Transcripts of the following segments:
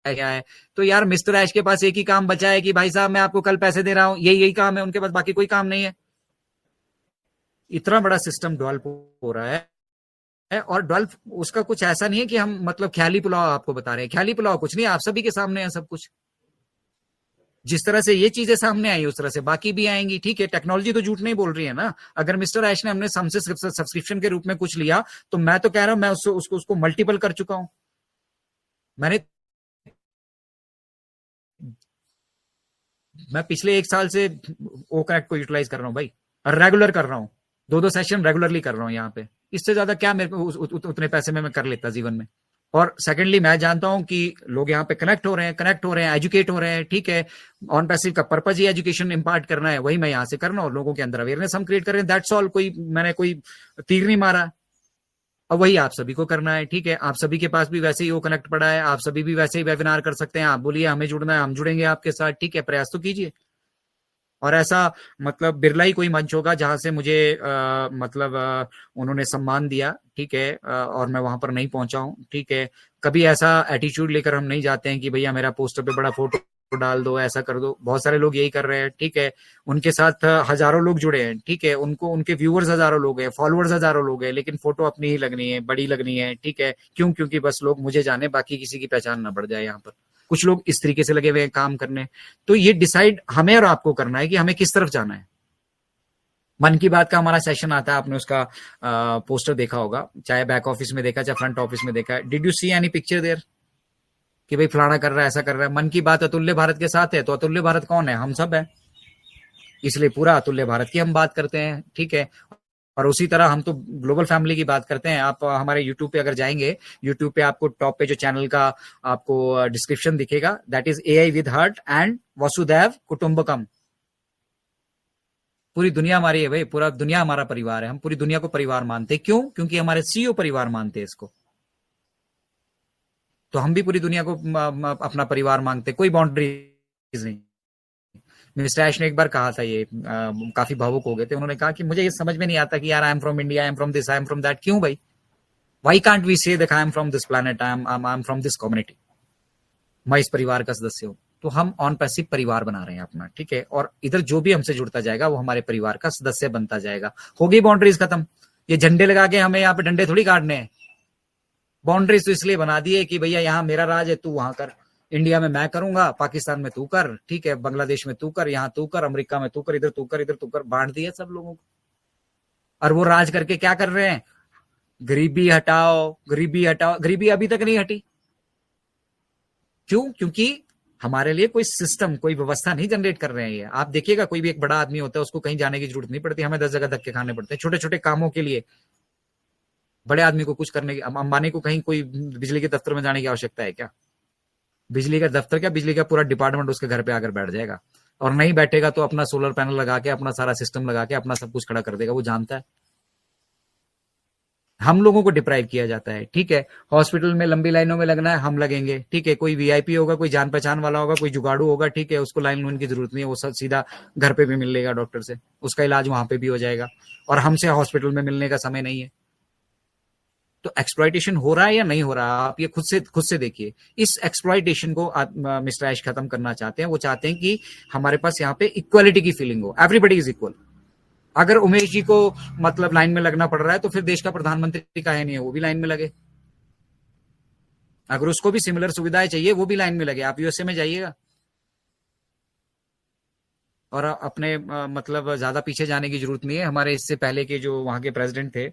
क्या है। तो यार मिस्टर ऐश के पास एक ही काम बचा है कि भाई साहब मैं आपको कल पैसे दे रहा हूं, यही काम है उनके पास, बाकी कोई काम नहीं है। इतना बड़ा सिस्टम डेवलप हो रहा है और डेवलप उसका कुछ ऐसा नहीं है कि हम मतलब ख्याली पुलाव आपको बता रहे हैं, ख्याली पुलाव कुछ नहीं, आप सभी के सामने है सब कुछ। जिस तरह से ये चीजें सामने आई उस तरह से बाकी भी आएंगी। ठीक है, टेक्नोलॉजी तो झूठ नहीं बोल रही है ना। अगर मिस्टर ऐश ने हमने हमसे सब्सक्रिप्शन के रूप में कुछ लिया, तो मैं तो कह रहा हूं मैं उसको मल्टीपल कर चुका हूं। मैं पिछले 1 साल से ओ कनेक्ट को यूटिलाइज कर रहा हूं भाई, रेगुलर कर रहा हूं, 2-2 सेशन रेगुलरली कर रहा हूं यहाँ पे। इससे ज्यादा क्या मेरे को उतने पैसे में मैं कर लेता जीवन में। और सेकेंडली मैं जानता हूं कि लोग यहाँ पे कनेक्ट हो रहे हैं, एजुकेट हो रहे हैं। ठीक है, ऑन पैसिव का पर्पज ही एजुकेशन इंपार्ट करना है, वही मैं यहाँ से करना हूं और लोगों के अंदर अवेयरनेस हम क्रिएट कर रहे हैं, दैट्स ऑल। मैंने कोई तीर नहीं मारा। अब वही आप सभी को करना है। ठीक है, आप सभी के पास भी वैसे ही वो कनेक्ट पड़ा है, आप सभी भी वैसे ही वेबिनार कर सकते हैं। आप बोलिए हमें जुड़ना है, हम जुड़ेंगे आपके साथ। ठीक है, प्रयास तो कीजिए। और ऐसा मतलब बिरला ही कोई मंच होगा जहां से मुझे उन्होंने सम्मान दिया। ठीक है, और मैं वहां पर नहीं पहुंचा हूं। ठीक है, कभी ऐसा एटीट्यूड लेकर हम नहीं जाते हैं कि भैया मेरा पोस्टर पे बड़ा फोटो डाल दो, ऐसा कर दो। बहुत सारे लोग यही कर रहे हैं। ठीक है, उनके साथ हजारों लोग जुड़े हैं। ठीक है, उनको उनके व्यूअर्स हजारों लोग हैं, फॉलोअर्स हजारों लोग हैं, लेकिन फोटो अपनी ही लगनी है, बड़ी लगनी है। ठीक है, क्यों? क्योंकि बस लोग मुझे जाने, बाकी किसी की पहचान ना बढ़ जाए यहाँ पर। कुछ लोग इस तरीके से लगे हुए हैं काम करने। तो ये डिसाइड हमें और आपको करना है कि हमें किस तरफ जाना है। मन की बात का हमारा सेशन आता है, आपने उसका पोस्टर देखा होगा, चाहे बैक ऑफिस में देखा चाहे फ्रंट ऑफिस में देखा। Did you see any picture there कि भाई फलाना कर रहा है, ऐसा कर रहा है? मन की बात अतुल्य भारत के साथ है, तो अतुल्य भारत कौन है? हम सब है। इसलिए पूरा अतुल्य भारत की हम बात करते हैं। ठीक है, और उसी तरह हम तो ग्लोबल फैमिली की बात करते हैं। आप हमारे यूट्यूब पे अगर जाएंगे, यूट्यूब पे आपको टॉप पे जो चैनल का आपको डिस्क्रिप्शन दिखेगा, that is AI with heart and वसुधैव कुटुंबकम। पूरी दुनिया हमारी है भाई, पूरा दुनिया हमारा परिवार है। हम पूरी दुनिया को परिवार मानते हैं। क्यों? क्योंकि हमारे सीईओ परिवार मानते हैं इसको। तो हम भी पूरी दुनिया को अपना परिवार मांगते, कोई बाउंड्रीज नहीं। मिस्टर ऐश ने एक बार कहा था, ये काफी भावुक हो गए थे। उन्होंने कहा कि मुझे ये समझ में नहीं आता कि यार I am from India, I am from this, I am from that. क्यों भाई? Why can't we say that I am from this planet, I am from this community, मैं इस परिवार का सदस्य हूं। तो हम ऑन पैसिव परिवार बना रहे हैं अपना। ठीक है, और इधर जो भी हमसे जुड़ता जाएगा वो हमारे परिवार का सदस्य बनता जाएगा। हो गई बाउंड्रीज खत्म। ये झंडे लगा के हमें यहाँ पे डंडे थोड़ी काटने हैं। बाउंड्रीज तो इसलिए बना दी है कि भैया यहाँ मेरा राज है, तू वहां कर। इंडिया में मैं करूंगा, पाकिस्तान में तू कर। ठीक है, बांग्लादेश में तू कर, यहाँ तू कर, अमेरिका में तू कर, इधर तू कर, इधर तू कर। बांट दिया सब लोगों को। और वो राज करके क्या कर रहे हैं? गरीबी हटाओ, गरीबी हटाओ। गरीबी अभी तक नहीं हटी। क्यों? क्योंकि हमारे लिए कोई सिस्टम, कोई व्यवस्था नहीं जनरेट कर रहे हैं ये। आप देखिएगा, कोई भी एक बड़ा आदमी होता है, उसको कहीं जाने की जरूरत नहीं पड़ती। हमें 10 जगह धक्के खाने पड़ते हैं छोटे छोटे कामों के लिए। बड़े आदमी को कुछ करने की, अंबानी को कहीं कोई बिजली के दफ्तर में जाने की आवश्यकता है क्या? बिजली का दफ्तर क्या, बिजली का पूरा डिपार्टमेंट उसके घर पे आकर बैठ जाएगा। और नहीं बैठेगा तो अपना सोलर पैनल लगा के, अपना सारा सिस्टम लगा के अपना सब कुछ खड़ा कर देगा। वो जानता है। हम लोगों को डिप्राइव किया जाता है। ठीक है, हॉस्पिटल में लंबी लाइनों में लगना है, हम लगेंगे। ठीक है, कोई वीआईपी होगा, कोई जान पहचान वाला होगा, कोई जुगाड़ू होगा। ठीक है, उसको लाइन लून की जरूरत नहीं है, वो सब सीधा घर पे भी मिल लेगा डॉक्टर से, उसका इलाज वहां पे भी हो जाएगा। और हमसे हॉस्पिटल में मिलने का समय नहीं है। तो एक्सप्लॉइटेशन हो रहा है या नहीं हो रहा, आप ये खुद से देखिए। इस एक्सप्लॉइटेशन को मिस्टर ऐश खत्म करना चाहते हैं। वो चाहते हैं कि हमारे पास यहाँ पे इक्वालिटी की फीलिंग हो, एवरीबडी इज इक्वल। अगर उमेश जी को मतलब लाइन में लगना पड़ रहा है, तो फिर देश का प्रधानमंत्री काहे नहीं है, वो भी लाइन में लगे। अगर उसको भी सिमिलर सुविधाएं चाहिए, वो भी लाइन में लगे। आप यूएसए में जाइएगा, और अपने मतलब ज्यादा पीछे जाने की जरूरत नहीं है। हमारे इससे पहले के जो वहां के प्रेसिडेंट थे,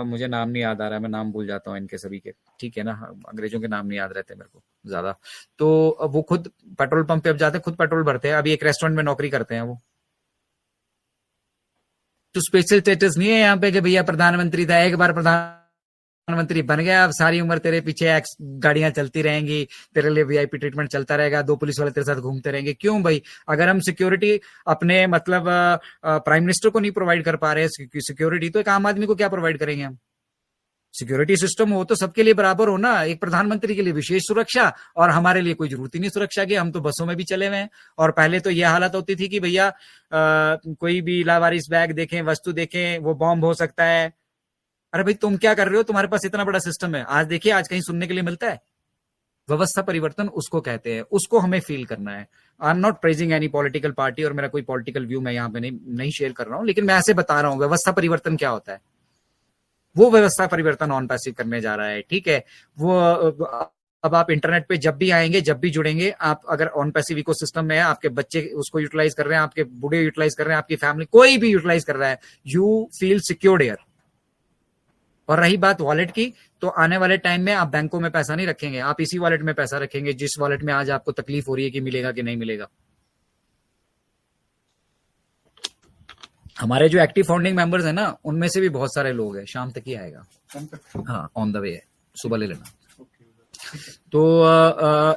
मुझे नाम नहीं याद आ रहा है, मैं नाम भूल जाता हूँ इनके सभी के। ठीक है ना, अंग्रेजों के नाम नहीं याद रहते मेरे को ज्यादा। तो वो खुद पेट्रोल पंप पे अब जाते, खुद पेट्रोल भरते हैं। अभी एक रेस्टोरेंट में नौकरी करते हैं वो। तो स्पेशल स्टेटस नहीं है यहाँ पे कि भैया प्रधानमंत्री था, एक बार प्रधानमंत्री बन गया, अब सारी उम्र तेरे पीछे एक्स गाड़ियां चलती रहेंगी, तेरे लिए वीआईपी ट्रीटमेंट चलता रहेगा, 2 पुलिस वाले तेरे साथ घूमते रहेंगे। क्यों भाई? अगर हम सिक्योरिटी अपने मतलब प्राइम मिनिस्टर को नहीं प्रोवाइड कर पा रहे सिक्योरिटी, तो एक आम आदमी को क्या प्रोवाइड करेंगे हम? सिक्योरिटी सिस्टम हो तो सबके लिए बराबर हो ना। एक प्रधानमंत्री के लिए विशेष सुरक्षा, और हमारे लिए कोई जरूरत ही नहीं सुरक्षा की, हम तो बसों में भी चले हुए हैं। और पहले तो यह हालत होती थी कि भैया कोई भी लावारिस बैग देखें, वस्तु देखें, वो बॉम्ब हो सकता है। अरे भाई तुम क्या कर रहे हो? तुम्हारे पास इतना बड़ा सिस्टम है। आज देखिए, आज कहीं सुनने के लिए मिलता है? व्यवस्था परिवर्तन उसको कहते हैं, उसको हमें फील करना है। I am not praising any political party, और मेरा कोई पॉलिटिकल व्यू मैं यहाँ पे नहीं शेयर कर रहा हूँ, लेकिन मैं ऐसे बता रहा हूँ व्यवस्था परिवर्तन क्या होता है। वो व्यवस्था परिवर्तन ऑन पैसिव करने जा रहा है, ठीक है। वो अब आप इंटरनेट पे जब भी आएंगे, जब भी जुड़ेंगे, आप अगर ऑन पैसिव इकोसिस्टम में है, आपके बच्चे उसको यूटिलाइज कर रहे हैं, आपके बूढ़े यूटिलाइज कर रहे हैं, आपकी फैमिली कोई भी यूटिलाइज कर रहा है, यू फील सिक्योर्ड हियर। और रही बात वॉलेट की, तो आने वाले टाइम में आप बैंकों में पैसा नहीं रखेंगे, आप इसी वॉलेट में पैसा रखेंगे जिस वॉलेट में आज आपको तकलीफ हो रही है कि मिलेगा कि नहीं मिलेगा। हमारे जो एक्टिव फाउंडिंग मेंबर्स है ना, उनमें से भी बहुत सारे लोग हैं, शाम तक ही आएगा। हाँ, ऑन द वे है, सुबह ले लेना। तो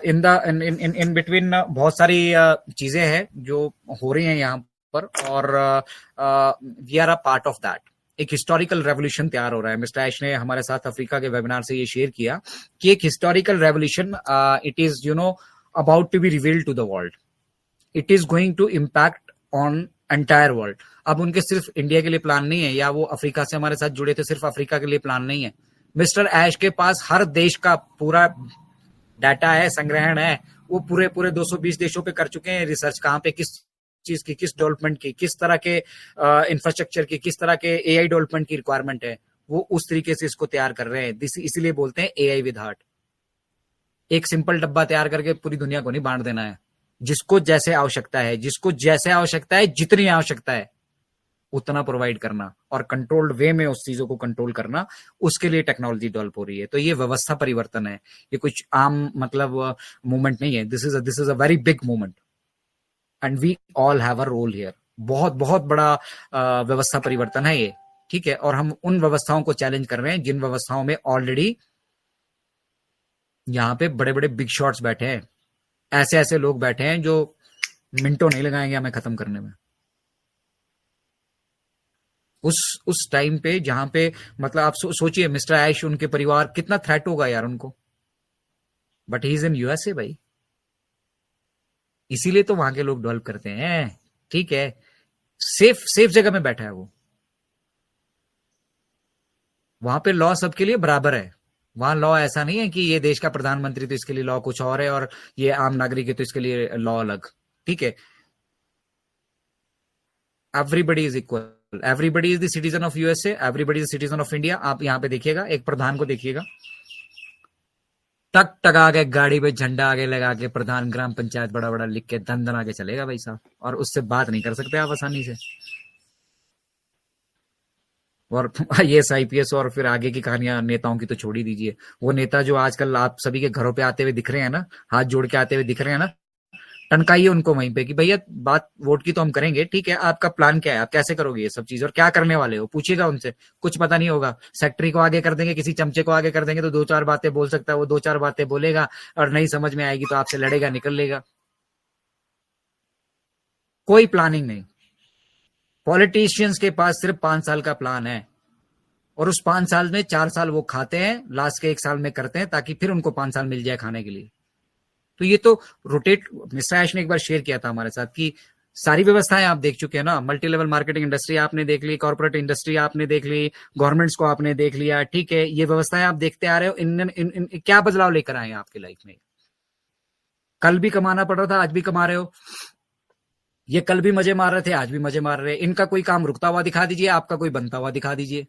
इन बिटवीन बहुत सारी चीजें हैं जो हो रही हैं यहाँ पर, और we are a part of that. एक हिस्टोरिकल रेवोल्यूशन तैयार हो रहा है। मिस्टर ऐश ने हमारे साथ अफ्रीका के वेबिनार से ये शेयर किया कि एक historical revolution, it is about to be revealed to the world. It is going to impact on entire world. अब उनके सिर्फ इंडिया के लिए प्लान नहीं है, या वो अफ्रीका से हमारे साथ जुड़े थे सिर्फ अफ्रीका के लिए प्लान नहीं है। मिस्टर ऐश के पास हर देश का पूरा डाटा है, संग्रहण है। वो पूरे 220 देशों पे कर चुके हैं रिसर्च, कहाँ पे किस चीज की, किस डेवलपमेंट की, किस तरह के इंफ्रास्ट्रक्चर की, किस तरह के एआई डेवलपमेंट की रिक्वायरमेंट है, वो उस तरीके से इसको तैयार कर रहे हैं। इसीलिए बोलते हैं एआई विद हार्ट। एक सिंपल डब्बा तैयार करके पूरी दुनिया को नहीं बांट देना है। जिसको जैसे आवश्यकता है, जिसको जैसे आवश्यकता है, जितनी आवश्यकता है उतना प्रोवाइड करना, और कंट्रोल्ड वे में उस चीजों को कंट्रोल करना, उसके लिए टेक्नोलॉजी डेवलप हो रही है। तो ये व्यवस्था परिवर्तन है, ये कुछ आम मतलब मूवमेंट नहीं है। This is a very big movement, and we all have a role here. बहुत बहुत बड़ा व्यवस्था परिवर्तन है ये, ठीक है। और हम उन व्यवस्थाओं को चैलेंज कर रहे हैं जिन व्यवस्थाओं में ऑलरेडी यहाँ पे बड़े बड़े बिग शॉट्स बैठे हैं। ऐसे ऐसे लोग बैठे हैं जो मिनटों नहीं लगाएंगे हमें खत्म करने में। उस टाइम पे जहां पे मतलब आप सोचिए, मिस्टर ऐश, उनके परिवार, कितना थ्रेट होगा यार उनको। But he is in USA भाई, इसीलिए तो वहां के लोग डेवलप करते हैं, ठीक है। सेफ सेफ जगह में बैठा है वो। वहां पे लॉ सबके लिए बराबर है। वहां लॉ ऐसा नहीं है कि ये देश का प्रधानमंत्री तो इसके लिए लॉ कुछ और है, और ये आम नागरिक है तो इसके लिए लॉ अलग, ठीक है। Everybody is equal, everybody is the citizen of USA, everybody is citizen of India. आप यहाँ पे देखिएगा, एक प्रधान को देखिएगा, टक टका के गाड़ी पे झंडा आगे लगा के प्रधान ग्राम पंचायत बड़ा बड़ा लिख के धन धन आगे चलेगा भाई साहब, और उससे बात नहीं कर सकते आप आसानी से। और आईएएस आईपीएस और फिर आगे की कहानियां नेताओं की तो छोड़ ही दीजिए। वो नेता जो आजकल आप सभी के घरों पे आते हुए दिख रहे हैं ना, हाथ जोड़ के आते हुए दिख रहे हैं ना, टनकाइए उनको वहीं पे कि भैया बात वोट की तो हम करेंगे, ठीक है, आपका प्लान क्या है, आप कैसे करोगे ये सब चीज, और क्या करने वाले हो, पूछिएगा उनसे। कुछ पता नहीं होगा, सेक्रेटरी को आगे कर देंगे, किसी चमचे को आगे कर देंगे तो दो चार बातें बोल सकता है, वो दो चार बातें बोलेगा, और नहीं समझ में आएगी तो आपसे लड़ेगा, निकल लेगा। कोई प्लानिंग नहीं। पॉलिटिशियंस के पास सिर्फ 5 साल का प्लान है, और उस 5 साल में 4 साल वो खाते हैं, लास्ट के 1 साल में करते हैं, ताकि फिर उनको 5 साल मिल जाए खाने के लिए। तो ये तो रोटेट, मिस्टर ऐश ने एक बार शेयर किया था हमारे साथ कि सारी व्यवस्थाएं आप देख चुके हैं ना, मल्टी लेवल मार्केटिंग इंडस्ट्री आपने देख ली, कॉर्पोरेट इंडस्ट्री आपने देख ली, गवर्नमेंट्स को आपने देख लिया, ठीक है। ये व्यवस्थाएं आप देखते आ रहे हो, इन क्या बदलाव लेकर आए हैं आपकी लाइफ में। कल भी कमाना पड़ रहा था, आज भी कमा रहे हो। ये कल भी मजे मार रहे थे, आज भी मजे मार रहे हैं। इनका कोई काम रुकता हुआ दिखा दीजिए, आपका कोई बनता हुआ दिखा दीजिए।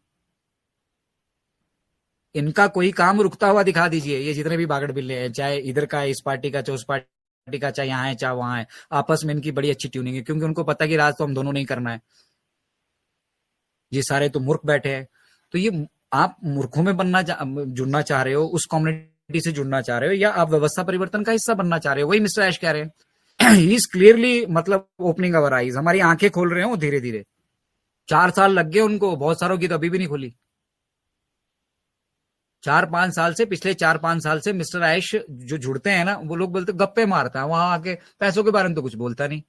इनका कोई काम रुकता हुआ दिखा दीजिए। ये जितने भी बागड़ बिल्ले हैं, चाहे इधर का इस पार्टी का, चाहे उस पार्टी का, चाहे यहाँ है चाहे वहां है, आपस में इनकी बड़ी अच्छी ट्यूनिंग है, क्योंकि उनको पता है कि राज तो हम दोनों नहीं करना है। ये सारे तो मूर्ख बैठे हैं। तो ये आप मूर्खों में जुड़ना चाह रहे हो, उस कम्युनिटी से जुड़ना चाह रहे हो, या आप व्यवस्था परिवर्तन का हिस्सा बनना चाह रहे हो? वही मिस्टर ऐश कह रहे हैं। ही इज क्लियरली मतलब ओपनिंग अवर आईज, हमारी आंखें खोल रहे हो धीरे धीरे। 4 साल लग गए उनको, बहुत सारों की तो अभी भी नहीं खुली। 4-5 साल से, पिछले 4-5 साल से मिस्टर ऐश जो जुड़ते हैं ना, वो लोग बोलते गप्पे मारता है, वहां आके पैसों के बारे में तो कुछ बोलता नहीं।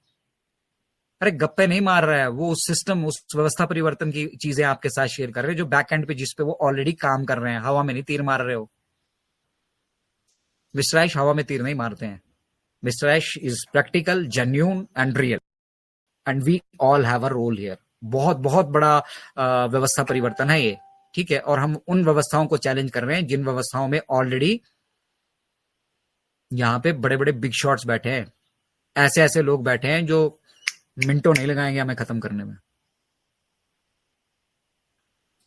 अरे गप्पे नहीं मार रहा है वो, उस सिस्टम, उस व्यवस्था परिवर्तन की चीजें आपके साथ शेयर कर रहे हैं, जो बैक एंड पे जिस पे वो ऑलरेडी काम कर रहे हैं। हवा में नहीं तीर मार रहे हो। मिस्टर ऐश हवा में तीर नहीं मारते हैं। Mister Ash is practical, genuine and real, and we all have a role here. बहुत बहुत बड़ा व्यवस्था परिवर्तन है ये, ठीक है। और हम उन व्यवस्थाओं को चैलेंज कर रहे हैं जिन व्यवस्थाओं में ऑलरेडी यहाँ पे बड़े बड़े बिग शॉट्स बैठे हैं, ऐसे ऐसे लोग बैठे हैं जो मिनटों नहीं लगाएंगे हमें खत्म करने में।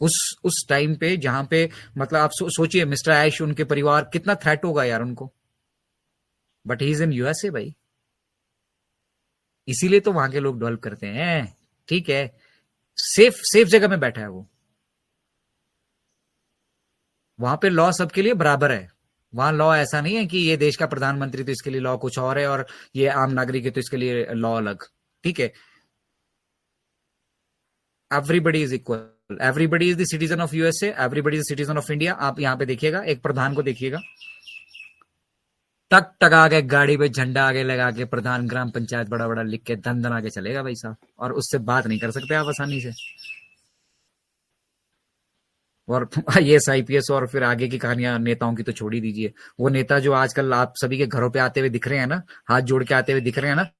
उस टाइम पे जहां पे मतलब आप सोचिए मिस्टर ऐश, उनके परिवार, कितना थ्रेट होगा यार उनको। But he is in USA भाई, इसीलिए तो वहां के लोग डेवलप करते हैं। ठीक है, सेफ सेफ जगह में बैठा है वो। वहां पे लॉ सबके लिए बराबर है। वहां लॉ ऐसा नहीं है कि ये देश का प्रधानमंत्री तो इसके लिए लॉ कुछ और है और ये आम नागरिक है तो इसके लिए लॉ अलग। ठीक है, everybody is equal, everybody is the citizen of USA, everybody is citizen of India. आप यहाँ पे देखिएगा एक प्रधान को देखिएगा, टक टका के गाड़ी पे झंडा आगे लगा के प्रधान ग्राम पंचायत बड़ा बड़ा लिख के धन धन आगे चलेगा भाई साहब, और उससे बात नहीं कर सकते आप आसानी से। और आईएएस आईपीएस और फिर आगे की कहानियां नेताओं की तो छोड़ ही दीजिए। वो नेता जो आजकल आप सभी के घरों पे आते हुए दिख रहे हैं ना, हाथ जोड़ के आते हुए दिख रहे हैं ना,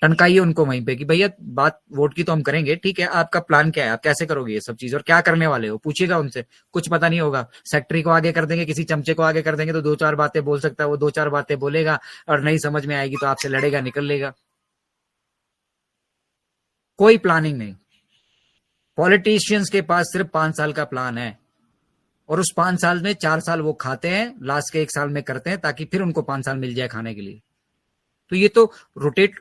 टनकाइए उनको वहीं पे कि भैया बात वोट की तो हम करेंगे, ठीक है, आपका प्लान क्या है, आप कैसे करोगे ये सब चीज और क्या करने वाले हो, पूछिएगा उनसे। कुछ पता नहीं होगा, सेक्रेटरी को आगे कर देंगे, किसी चमचे को आगे कर देंगे तो दो चार बातें बोल सकता है, वो दो चार बातें बोलेगा और नहीं समझ में आएगी तो आपसे लड़ेगा, निकल लेगा। कोई प्लानिंग नहीं। पॉलिटिशियंस के पास सिर्फ 5 साल का प्लान है, और उस 5 साल में 4 साल वो खाते हैं, लास्ट के 1 साल में करते हैं ताकि फिर उनको 5 साल मिल जाए खाने के लिए। तो ये तो रोटेट